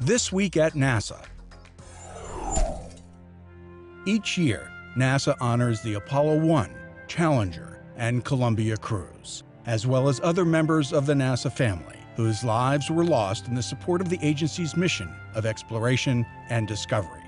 This week at NASA. Each year, NASA honors the Apollo 1, Challenger, and Columbia crews, as well as other members of the NASA family whose lives were lost in the support of the agency's mission of exploration and discovery.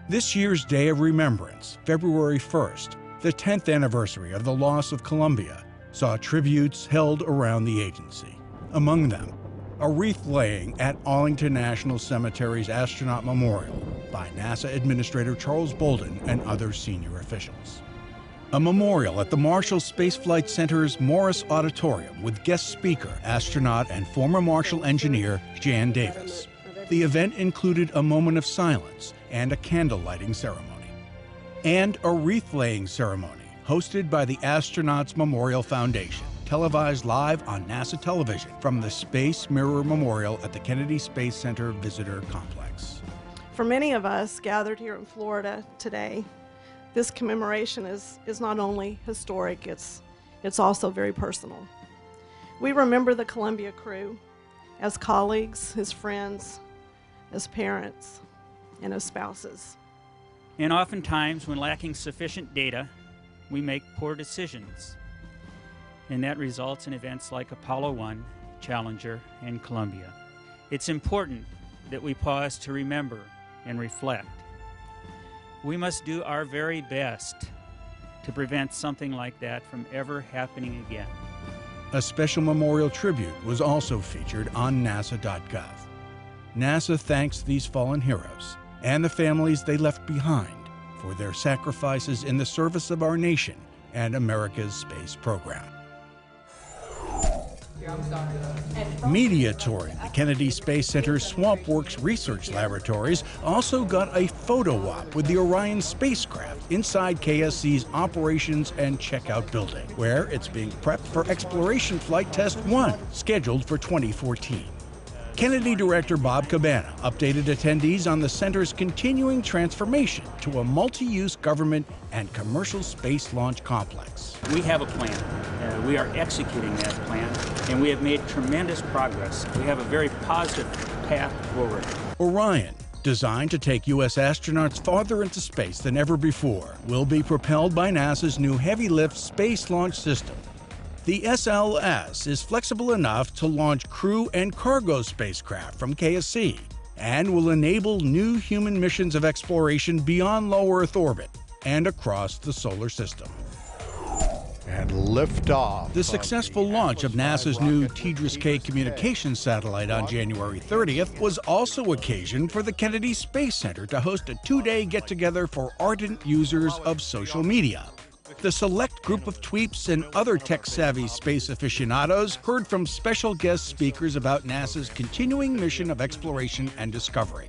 This year's Day of Remembrance, February 1st, the 10th anniversary of the loss of Columbia, saw tributes held around the agency. Among them, a wreath laying at Arlington National Cemetery's Astronaut Memorial by NASA Administrator Charles Bolden and other senior officials. A memorial at the Marshall Space Flight Center's Morris Auditorium with guest speaker, astronaut and former Marshall engineer Jan Davis. The event included a moment of silence and a candle lighting ceremony. And a wreath-laying ceremony hosted by the Astronauts Memorial Foundation, televised live on NASA television from the Space Mirror Memorial at the Kennedy Space Center Visitor Complex. For many of us gathered here in Florida today, this commemoration is not only historic, it's also very personal. We remember the Columbia crew as colleagues, as friends, as parents, and as spouses. And oftentimes, when lacking sufficient data, we make poor decisions. And that results in events like Apollo 1, Challenger, and Columbia. It's important that we pause to remember and reflect. We must do our very best to prevent something like that from ever happening again. A special memorial tribute was also featured on nasa.gov. NASA thanks these fallen heroes and the families they left behind for their sacrifices in the service of our nation and America's space program. Media touring the Kennedy Space Center's SwampWorks research laboratories also got a photo op with the Orion spacecraft inside KSC's Operations and Checkout building, where it's being prepped for Exploration Flight Test 1, scheduled for 2014. Kennedy Director Bob Cabana updated attendees on the center's continuing transformation to a multi-use government and commercial space launch complex. We have a plan. We are executing that plan, and we have made tremendous progress. We have a very positive path forward. Orion, designed to take U.S. astronauts farther into space than ever before, will be propelled by NASA's new heavy-lift space launch system. The SLS is flexible enough to launch crew and cargo spacecraft from KSC and will enable new human missions of exploration beyond low Earth orbit and across the solar system. And liftoff. The successful launch of NASA's new TDRS-K communications satellite on January 30th was also occasion for the Kennedy Space Center to host a two-day get-together for ardent users of social media. The select group of tweeps and other tech-savvy space aficionados heard from special guest speakers about NASA's continuing mission of exploration and discovery.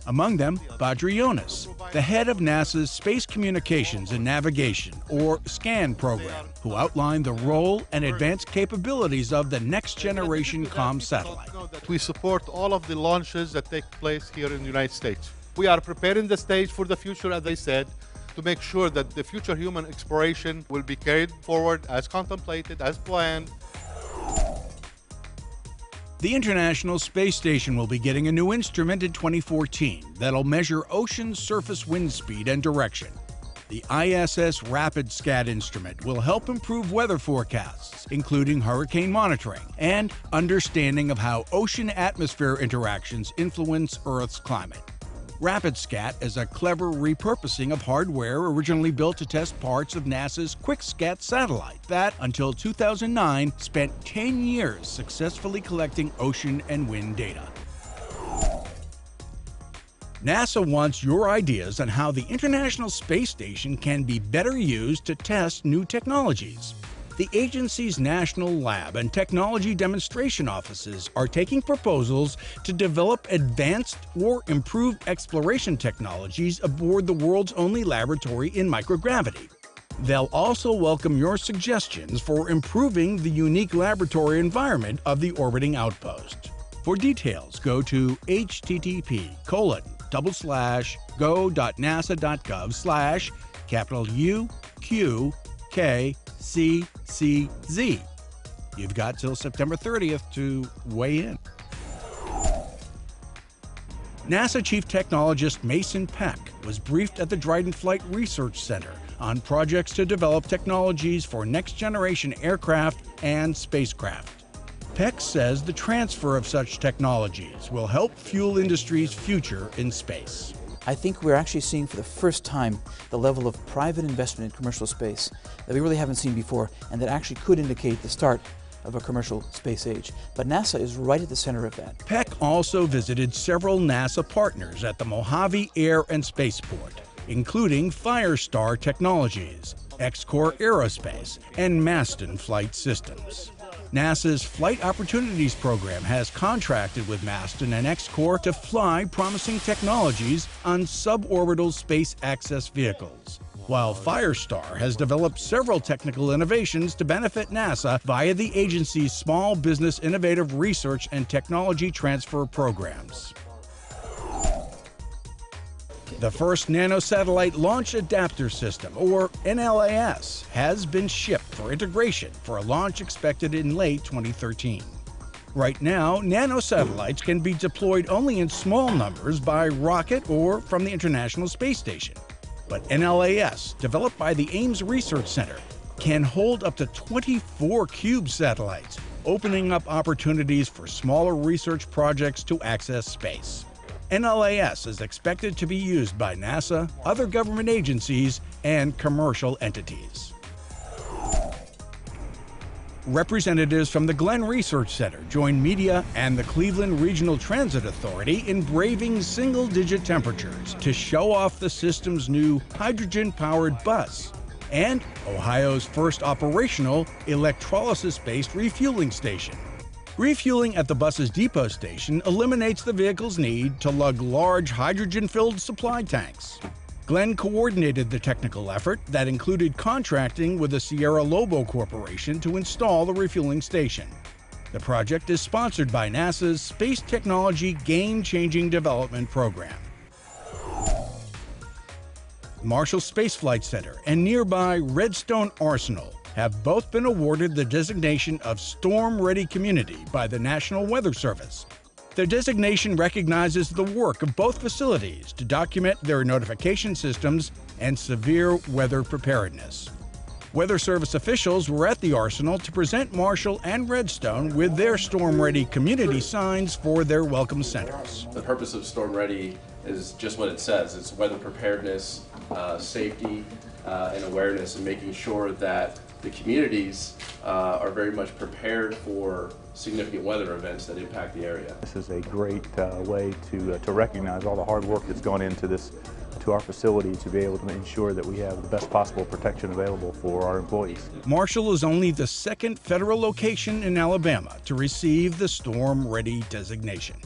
Among them, Badri Jonas, the head of NASA's Space Communications and Navigation, or SCAN program, who outlined the role and advanced capabilities of the next-generation comm satellite. We support all of the launches that take place here in the United States. We are preparing the stage for the future, as I said, to make sure that the future human exploration will be carried forward as contemplated, as planned. The International Space Station will be getting a new instrument in 2014 that'll measure ocean surface wind speed and direction. The ISS RapidSCAT instrument will help improve weather forecasts, including hurricane monitoring and understanding of how ocean-atmosphere interactions influence Earth's climate. RapidSCAT is a clever repurposing of hardware originally built to test parts of NASA's QuickSCAT satellite that, until 2009, spent 10 years successfully collecting ocean and wind data. NASA wants your ideas on how the International Space Station can be better used to test new technologies. The agency's National Lab and Technology Demonstration Offices are taking proposals to develop advanced or improved exploration technologies aboard the world's only laboratory in microgravity. They'll also welcome your suggestions for improving the unique laboratory environment of the orbiting outpost. For details, go to http://go.nasa.gov/UQKCCZ. You've got till September 30th to weigh in. NASA Chief Technologist Mason Peck was briefed at the Dryden Flight Research Center on projects to develop technologies for next-generation aircraft and spacecraft. Peck says the transfer of such technologies will help fuel industry's future in space. I think we're actually seeing for the first time the level of private investment in commercial space that we really haven't seen before, and that actually could indicate the start of a commercial space age. But NASA is right at the center of that. Peck also visited several NASA partners at the Mojave Air and Spaceport, including Firestar Technologies, X-Core Aerospace, and Maston Flight Systems. NASA's Flight Opportunities Program has contracted with Maston and X-Core to fly promising technologies on suborbital space access vehicles, while Firestar has developed several technical innovations to benefit NASA via the agency's Small Business Innovative Research and Technology Transfer programs. The first Nanosatellite Launch Adapter System, or NLAS, has been shipped for integration for a launch expected in late 2013. Right now, nanosatellites can be deployed only in small numbers by rocket or from the International Space Station. But NLAS, developed by the Ames Research Center, can hold up to 24 cube satellites, opening up opportunities for smaller research projects to access space. NLAS is expected to be used by NASA, other government agencies, and commercial entities. Representatives from the Glenn Research Center joined media and the Cleveland Regional Transit Authority in braving single-digit temperatures to show off the system's new hydrogen-powered bus and Ohio's first operational electrolysis-based refueling station. Refueling at the bus's depot station eliminates the vehicle's need to lug large hydrogen-filled supply tanks. Glenn coordinated the technical effort that included contracting with the Sierra Lobo Corporation to install the refueling station. The project is sponsored by NASA's Space Technology Game-Changing Development Program. Marshall Space Flight Center and nearby Redstone Arsenal have both been awarded the designation of Storm Ready Community by the National Weather Service. The designation recognizes the work of both facilities to document their notification systems and severe weather preparedness. Weather Service officials were at the Arsenal to present Marshall and Redstone with their Storm Ready community signs for their welcome centers. The purpose of Storm Ready is just what it says. It's weather preparedness, safety, and awareness, and making sure that the communities are very much prepared for significant weather events that impact the area. This is a great way to recognize all the hard work that's gone into this, to our facility, to be able to ensure that we have the best possible protection available for our employees. Marshall is only the second federal location in Alabama to receive the Storm Ready designation.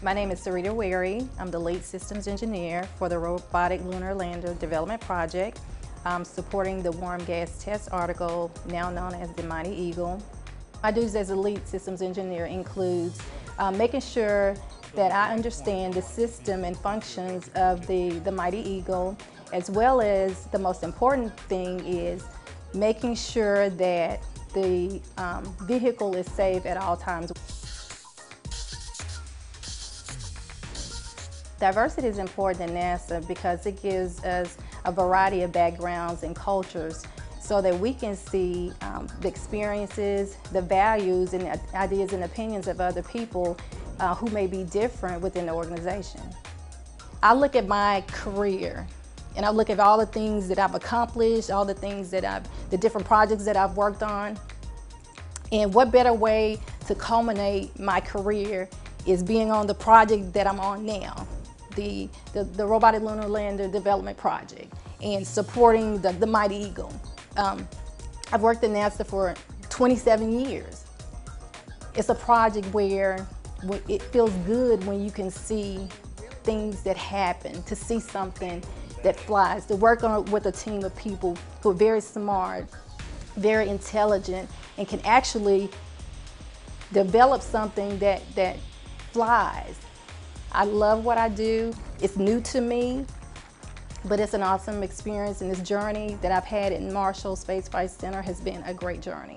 My name is Sarita Wary. I'm the lead systems engineer for the Robotic Lunar Lander Development Project. I'm supporting the warm gas test article, now known as the Mighty Eagle. My duties as a lead systems engineer includes making sure that I understand the system and functions of the Mighty Eagle, as well as the most important thing is making sure that the vehicle is safe at all times. Diversity is important in NASA because it gives us a variety of backgrounds and cultures so that we can see the experiences, the values, and the ideas and opinions of other people who may be different within the organization. I look at my career and I look at all the things that I've accomplished, all the things that the different projects that I've worked on. And what better way to culminate my career is being on the project that I'm on now. The Robotic Lunar Lander Development Project and supporting the Mighty Eagle. I've worked at NASA for 27 years. It's a project where it feels good when you can see things that happen, to see something that flies, to work with a team of people who are very smart, very intelligent, and can actually develop something that flies. I love what I do. It's new to me, but it's an awesome experience, and this journey that I've had in Marshall Space Flight Center has been a great journey.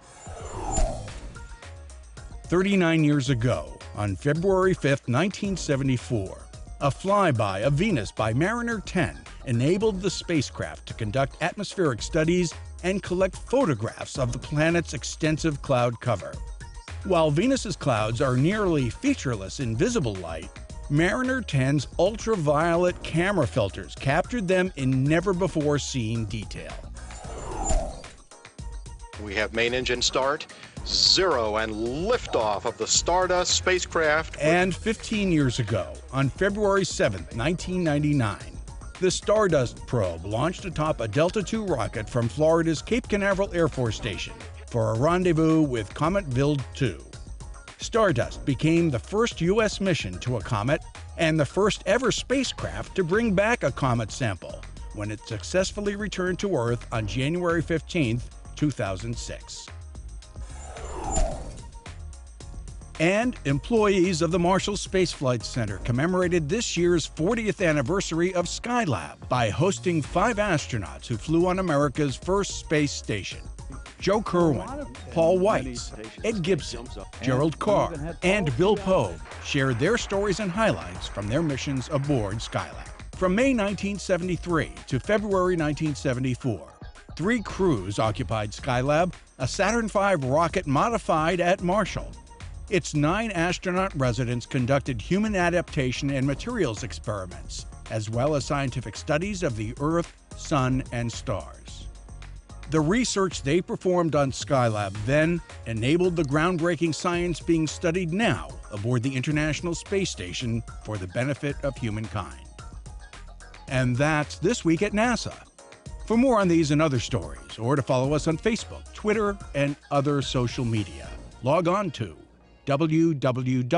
39 years ago, on February 5, 1974, a flyby of Venus by Mariner 10 enabled the spacecraft to conduct atmospheric studies and collect photographs of the planet's extensive cloud cover. While Venus's clouds are nearly featureless in visible light, Mariner 10's ultraviolet camera filters captured them in never-before-seen detail. We have main engine start, 0, and liftoff of the Stardust spacecraft. And 15 years ago, on February 7, 1999, the Stardust probe launched atop a Delta II rocket from Florida's Cape Canaveral Air Force Station for a rendezvous with Comet Wild 2. Stardust became the first U.S. mission to a comet and the first ever spacecraft to bring back a comet sample when it successfully returned to Earth on January 15, 2006. And employees of the Marshall Space Flight Center commemorated this year's 40th anniversary of Skylab by hosting 5 astronauts who flew on America's first space station. Joe Kerwin, Paul Weitz, Ed Gibson, Gerald Carr, and Bill Pogue shared their stories and highlights from their missions aboard Skylab. From May 1973 to February 1974, 3 crews occupied Skylab, a Saturn V rocket modified at Marshall. Its 9 astronaut residents conducted human adaptation and materials experiments, as well as scientific studies of the Earth, Sun, and stars. The research they performed on Skylab then enabled the groundbreaking science being studied now aboard the International Space Station for the benefit of humankind. And that's This Week at NASA. For more on these and other stories, or to follow us on Facebook, Twitter, and other social media, log on to www.nasa.gov.